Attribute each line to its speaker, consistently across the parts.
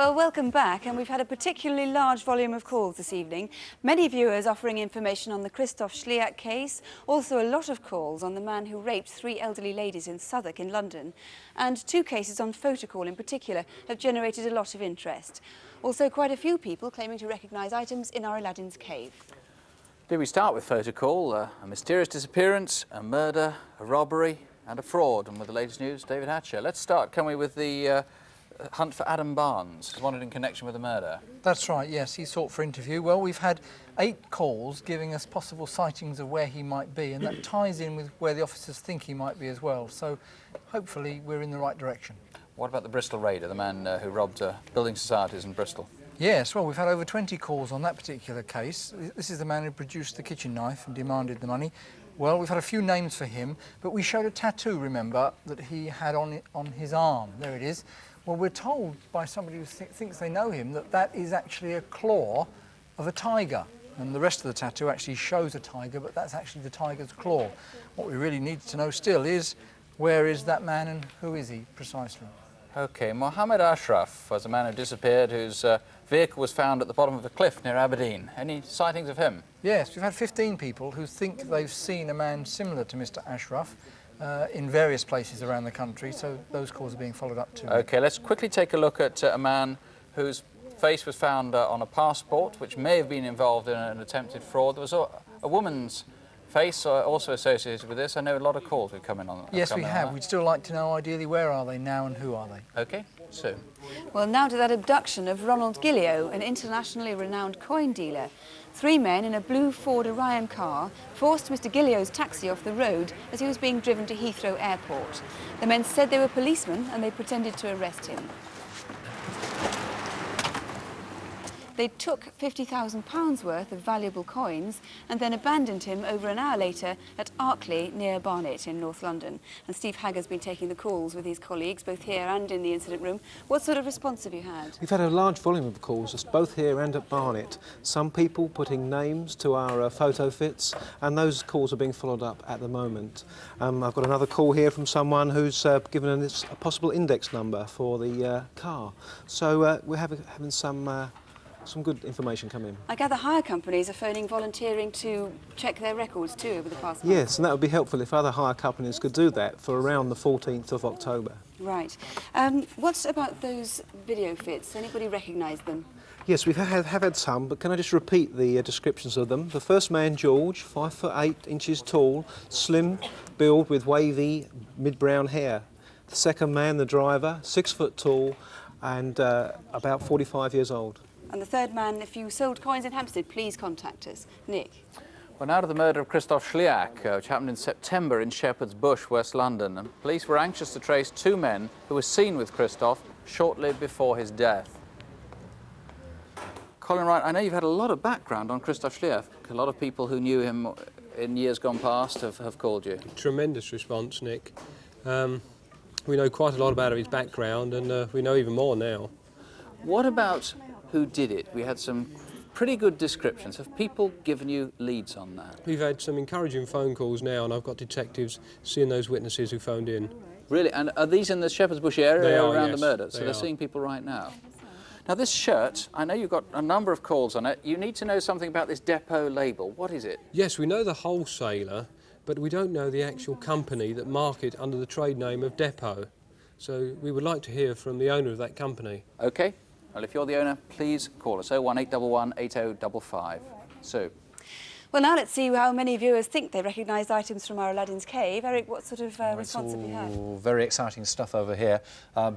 Speaker 1: Well, welcome back, and we've had a particularly large volume of calls this evening. Many viewers offering information on the Christoph Schliak case, also a lot of calls on the man who raped 3 elderly ladies in Southwark in London, and 2 cases on photocall in particular have generated a lot of interest. Also quite a few people claiming to recognise items in our Aladdin's cave.
Speaker 2: Did we start with photocall, a mysterious disappearance, a murder, a robbery and a fraud, and with the latest news, David Hatcher. Let's start, can we, with the hunt for Adam Barnes, who's wanted in connection with the murder.
Speaker 3: That's right, yes, he's sought for interview. Well, we've had 8 calls giving us possible sightings of where he might be, and that ties in with where the officers think he might be as well. So hopefully we're in the right direction.
Speaker 2: What about the Bristol raider, the man who robbed building societies in Bristol?
Speaker 3: Yes, well, we've had over 20 calls on that particular case. This is the man who produced the kitchen knife and demanded the money. Well, we've had a few names for him, but we showed a tattoo, remember, that he had on his arm. There it is. Well, we're told by somebody who thinks they know him that that is actually a claw of a tiger. And the rest of the tattoo actually shows a tiger, but that's actually the tiger's claw. What we really need to know still is, where is that man and who is he precisely?
Speaker 2: OK, Mohammed Ashraf was a man who disappeared, whose vehicle was found at the bottom of a cliff near Aberdeen. Any sightings of him?
Speaker 3: Yes, we've had 15 people who think they've seen a man similar to Mr. Ashraf in various places around the country, so those calls are being followed up too.
Speaker 2: OK, let's quickly take a look at a man whose face was found on a passport, which may have been involved in an attempted fraud. There was a woman's face also associated with this. I know a lot of calls have come in on that.
Speaker 3: Yes, we have. We'd still like to know, ideally, where are they now and who are they?
Speaker 2: OK, Sue.
Speaker 1: Well, now to that abduction of Ronald Gillio, an internationally renowned coin dealer. 3 men in a blue Ford Orion car forced Mr. Gillio's taxi off the road as he was being driven to Heathrow Airport. The men said they were policemen and they pretended to arrest him. They took £50,000 worth of valuable coins and then abandoned him over an hour later at Arkley near Barnet in North London. And Steve Hagger's been taking the calls with his colleagues, both here and in the incident room. What sort of response have you had?
Speaker 4: We've had a large volume of calls, both here and at Barnet. Some people putting names to our photo fits, and those calls are being followed up at the moment. I've got another call here from someone who's given us a possible index number for the car. So we're having some good information come in.
Speaker 1: I gather hire companies are phoning volunteering to check their records too over the past month.
Speaker 4: Yes, and that would be helpful if other hire companies could do that for around the 14th of October.
Speaker 1: Right. What about those video fits? Anybody recognise them?
Speaker 4: Yes, we have had some, but can I just repeat the descriptions of them? The first man, George, 5'8" tall, slim build with wavy mid-brown hair. The second man, the driver, 6 foot tall and about 45 years old.
Speaker 1: And the third man, if you sold coins in Hampstead, please contact us. Nick?
Speaker 2: Well, now to the murder of Christoph Schliak, which happened in September in Shepherd's Bush, West London. And police were anxious to trace 2 men who were seen with Christoph shortly before his death. Colin Wright, I know you've had a lot of background on Christoph Schliak. A lot of people who knew him in years gone past have called you.
Speaker 5: Tremendous response, Nick. We know quite a lot about his background, and we know even more now.
Speaker 2: What about who did it? We had some pretty good descriptions. Have people given you leads on that?
Speaker 5: We've had some encouraging phone calls now, and I've got detectives seeing those witnesses who phoned in.
Speaker 2: Really? And are these in the Shepherd's Bush area
Speaker 5: They are,
Speaker 2: around
Speaker 5: yes,
Speaker 2: the murder? So
Speaker 5: they
Speaker 2: they're
Speaker 5: are.
Speaker 2: seeing people right now. Now this shirt, I know you've got a number of calls on it. You need to know something about this depot label. What is it?
Speaker 5: Yes, we know the wholesaler, but we don't know the actual company that market under the trade name of Depot. So we would like to hear from the owner of that company.
Speaker 2: OK. Well, if you're the owner, please call us, 01811 8055. Sue.
Speaker 1: Well, now let's see how many viewers think they recognise items from our Aladdin's cave. Eric, what sort of response have you had?
Speaker 6: Very exciting stuff over here.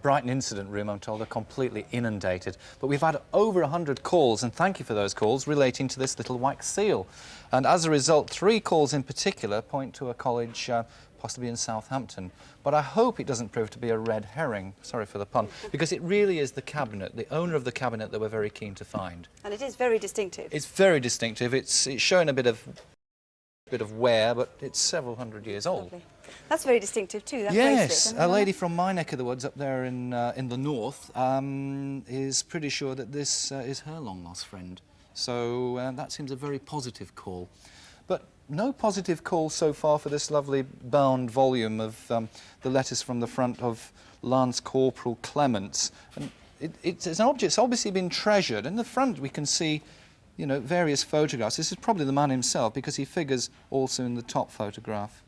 Speaker 6: Brighton incident room, I'm told, are completely inundated. But we've had over 100 calls, and thank you for those calls, relating to this little wax seal. And as a result, 3 calls in particular point to a college possibly in Southampton. But I hope it doesn't prove to be a red herring, sorry for the pun, because it really is the cabinet, the owner of the cabinet, that we're very keen to find.
Speaker 1: And it is very distinctive.
Speaker 6: It's very distinctive. It's showing a bit of wear, but it's several hundred years old.
Speaker 1: Lovely. That's very distinctive too, that
Speaker 6: yes,
Speaker 1: bracelet.
Speaker 6: a lady from my neck of the woods up there in the north is pretty sure that this is her long-lost friend. So that seems a very positive call. But no positive call so far for this lovely bound volume of the letters from the front of Lance Corporal Clements. And it's an object that's obviously been treasured. In the front we can see, you know, various photographs. This is probably the man himself because he figures also in the top photograph.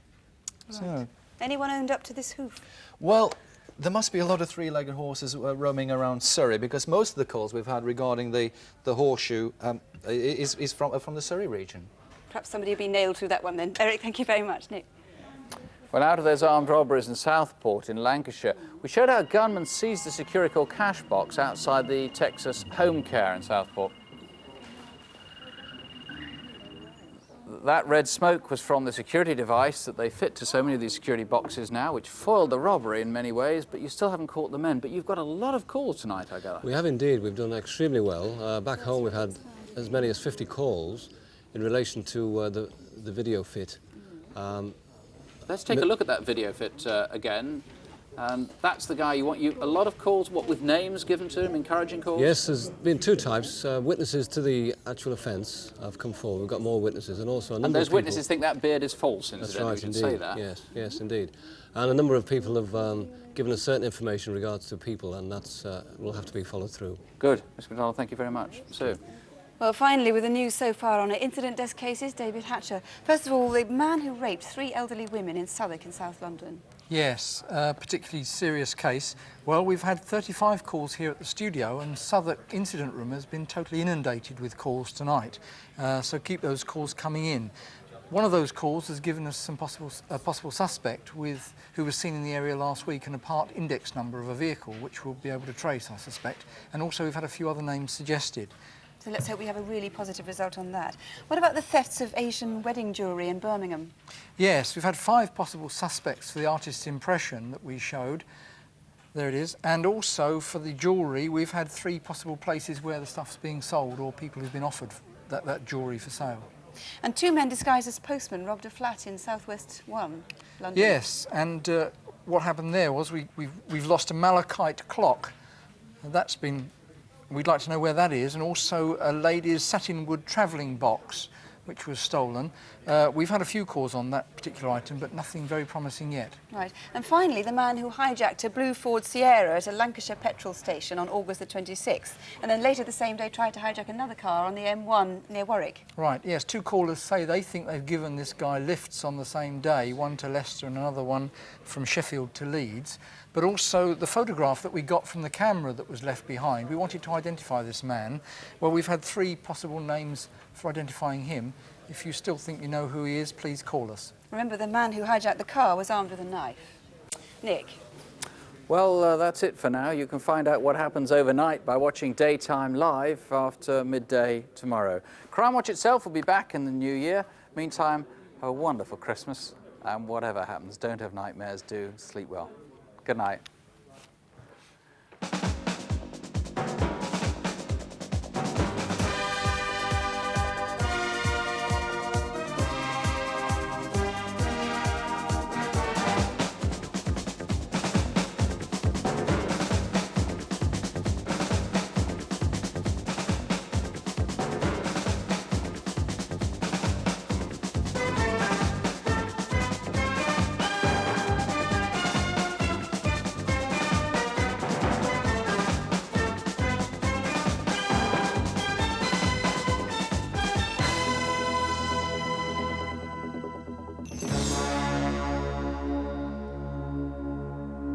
Speaker 1: Right.
Speaker 6: So,
Speaker 1: anyone owned up to this hoof?
Speaker 6: well, there must be a lot of three-legged horses roaming around Surrey because most of the calls we've had regarding the horseshoe is from the Surrey region.
Speaker 1: Perhaps somebody will be nailed through that one then. Eric, thank you very much. Nick?
Speaker 2: Well, out of those armed robberies in Southport in Lancashire, we showed how gunmen seized the Securical cash box outside the Texas Home Care in Southport. That red smoke was from the security device that they fit to so many of these security boxes now, which foiled the robbery in many ways, but you still haven't caught the men. But you've got a lot of calls tonight, I gather.
Speaker 5: We have indeed. We've done extremely well. Back home we've had as many as 50 calls in relation to the video fit.
Speaker 2: Let's take a look at that video fit again. And that's the guy you want. A lot of calls, what, with names given to him, encouraging calls?
Speaker 5: Yes, there's been two types. Witnesses to the actual offence have come forward. We've got more witnesses, and also a number
Speaker 2: and those
Speaker 5: of people,
Speaker 2: witnesses think that beard is false,
Speaker 5: that's
Speaker 2: incidentally.
Speaker 5: right,
Speaker 2: We should
Speaker 5: indeed.
Speaker 2: say that.
Speaker 5: Yes, yes, indeed. And a number of people have given us certain information in regards to people, and that's will have to be followed through.
Speaker 2: Good. Mr. McDonald, thank you very much. Sue?
Speaker 1: Well, finally, with the news so far on our incident desk cases, David Hatcher. First of all, the man who raped 3 elderly women in Southwark in South London.
Speaker 3: Yes, a particularly serious case. Well, we've had 35 calls here at the studio, and Southwark incident room has been totally inundated with calls tonight. So keep those calls coming in. One of those calls has given us some possible suspect who was seen in the area last week and a part index number of a vehicle, which we'll be able to trace, I suspect. And also we've had a few other names suggested.
Speaker 1: So let's hope we have a really positive result on that. What about the thefts of Asian wedding jewellery in Birmingham?
Speaker 3: Yes, we've had 5 possible suspects for the artist's impression that we showed. There it is. And also for the jewellery, we've had 3 possible places where the stuff's being sold or people who've been offered that jewellery for sale.
Speaker 1: And 2 men disguised as postmen robbed a flat in Southwest 1, London.
Speaker 3: Yes, and what happened there was we've lost a malachite clock. That's been... We'd like to know where that is, and also a lady's satinwood travelling box, which was stolen. We've had a few calls on that particular item, but nothing very promising yet.
Speaker 1: Right. And finally, the man who hijacked a blue Ford Sierra at a Lancashire petrol station on August the 26th, and then later the same day tried to hijack another car on the M1 near Warwick.
Speaker 3: Right, yes, 2 callers say they think they've given this guy lifts on the same day, one to Leicester and another one from Sheffield to Leeds. But also the photograph that we got from the camera that was left behind, we wanted to identify this man. Well, we've had 3 possible names for identifying him. If you still think you know who he is, please call us.
Speaker 1: Remember, the man who hijacked the car was armed with a knife. Nick?
Speaker 2: Well, that's it for now. You can find out what happens overnight by watching Daytime Live after midday tomorrow. Crimewatch itself will be back in the new year. Meantime, have a wonderful Christmas, and whatever happens, don't have nightmares, do sleep well. Good night.